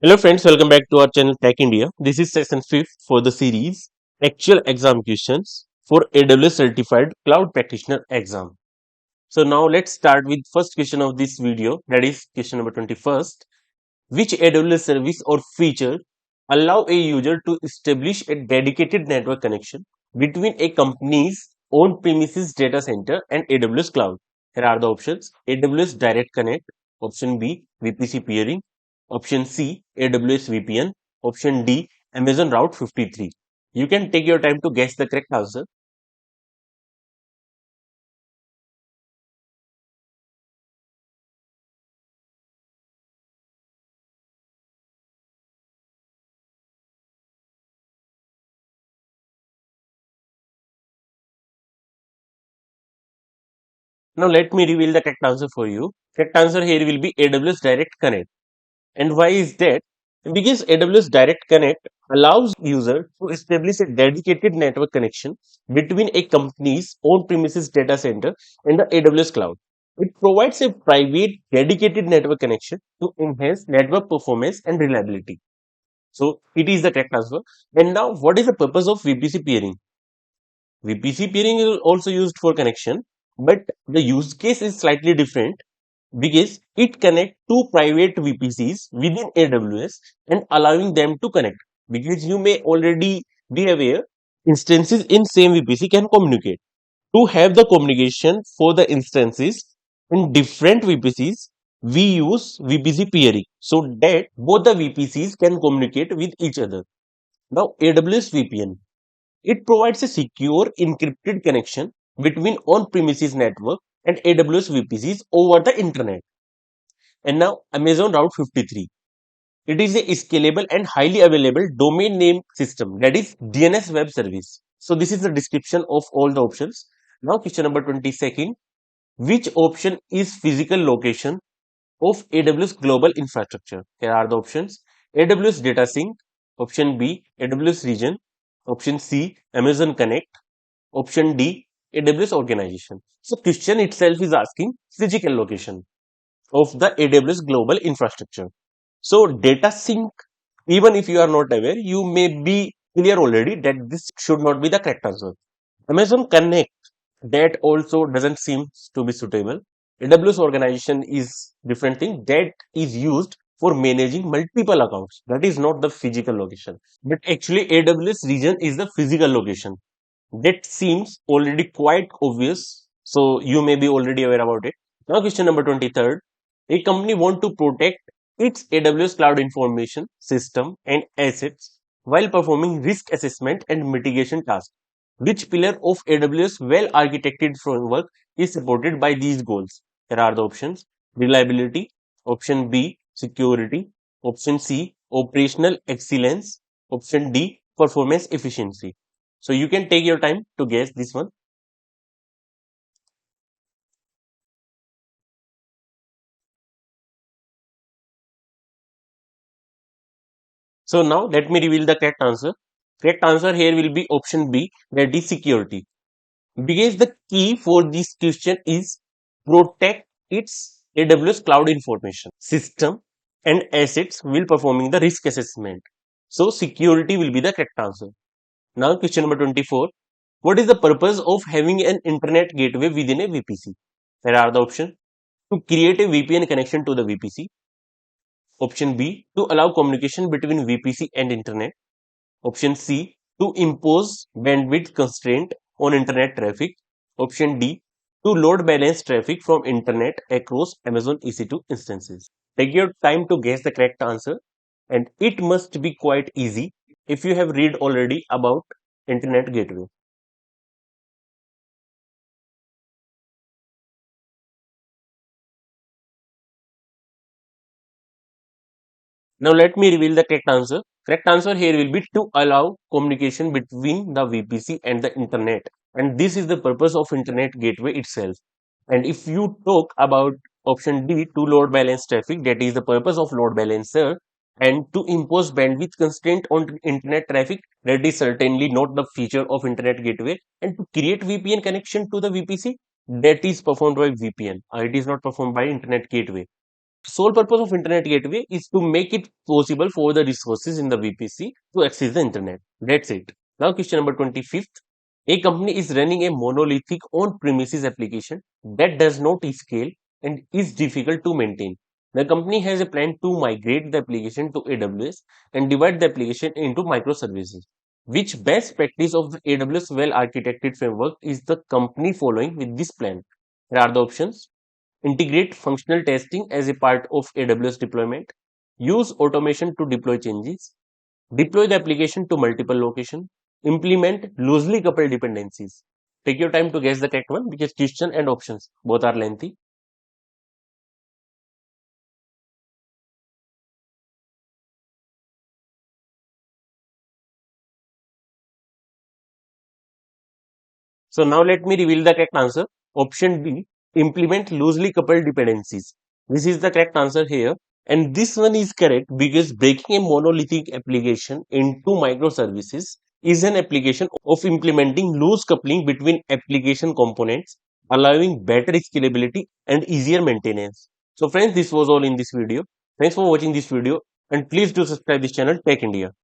Hello friends, welcome back to our channel Tech India. This is session 5th for the series Actual Exam Questions for AWS Certified Cloud Practitioner exam. So now let's start with first question of this video, that is question number 21st. Which AWS service or feature allow a user to establish a dedicated network connection between a company's own premises data center and AWS cloud? Here are the options: AWS Direct Connect, option B VPC peering, option C AWS VPN, option D Amazon Route 53. You can take your time to guess the correct answer. Now let me reveal the correct answer for you. Correct answer here will be AWS Direct Connect. And why is that? Because AWS Direct Connect allows user to establish a dedicated network connection between a company's own premises data center and the AWS cloud. It provides a private dedicated network connection to enhance network performance and reliability. So it is the correct answer. And now what is the purpose of VPC peering? VPC peering is also used for connection, but the use case is slightly different because it connects two private VPCs within AWS and allowing them to connect. Because you may already be aware, instances in same VPC can communicate. To have the communication for the instances in different VPCs, we use VPC peering so that both the VPCs can communicate with each other. Now, AWS VPN, it provides a secure encrypted connection between on-premises network and AWS VPCs over the internet. And now Amazon Route 53. It is a scalable and highly available domain name system, that is DNS web service. So this is the description of all the options. Now question number 22nd. Which option is physical location of AWS global infrastructure? Here are the options: AWS data sync, option B AWS region, option C Amazon Connect, option D AWS organization. So question itself is asking physical location of the AWS global infrastructure. So data sync, even if you are not aware, you may be clear already that this should not be the correct answer. Amazon Connect, that also doesn't seem to be suitable. AWS organization is different thing that is used for managing multiple accounts. That is not the physical location. But actually AWS region is the physical location. That seems already quite obvious. So you may be already aware about it. Now question number 23rd. A company want to protect its AWS cloud information system and assets while performing risk assessment and mitigation tasks. Which pillar of AWS well architected framework is supported by these goals? Here are the options: reliability, option B security, option C operational excellence, option D performance efficiency. So you can take your time to guess this one. So now let me reveal the correct answer. Correct answer here will be option B, that is security. Because the key for this question is protect its AWS cloud information system and assets while performing the risk assessment. So security will be the correct answer. Now question number 24. What is the purpose of having an internet gateway within a VPC? Here are the options: to create a VPN connection to the VPC. Option B, to allow communication between VPC and internet. Option C, to impose bandwidth constraint on internet traffic. Option D, to load balance traffic from internet across Amazon EC2 instances. Take your time to guess the correct answer, and it must be quite easy if you have read already about internet gateway. Now let me reveal the correct answer. Correct answer here will be to allow communication between the VPC and the internet. And this is the purpose of internet gateway itself. And if you talk about option D, to load balance traffic, that is the purpose of load balancer. And to impose bandwidth constraint on internet traffic, that is certainly not the feature of internet gateway. And to create VPN connection to the VPC, that is performed by VPN. It is not performed by internet gateway. Sole purpose of internet gateway is to make it possible for the resources in the VPC to access the internet. That's it. Now question number 25th. A company is running a monolithic on-premises application that does not scale and is difficult to maintain. The company has a plan to migrate the application to AWS and divide the application into microservices. Which best practice of the AWS well-architected framework is the company following with this plan? Here are the options. Integrate functional testing as a part of AWS deployment. Use automation to deploy changes. Deploy the application to multiple locations. Implement loosely coupled dependencies. Take your time to guess the correct one because question and options both are lengthy. So now let me reveal the correct answer. Option B, implement loosely coupled dependencies. This is the correct answer here. And this one is correct because breaking a monolithic application into microservices is an application of implementing loose coupling between application components, allowing better scalability and easier maintenance. So friends, this was all in this video. Thanks for watching this video and please do subscribe this channel Tech India.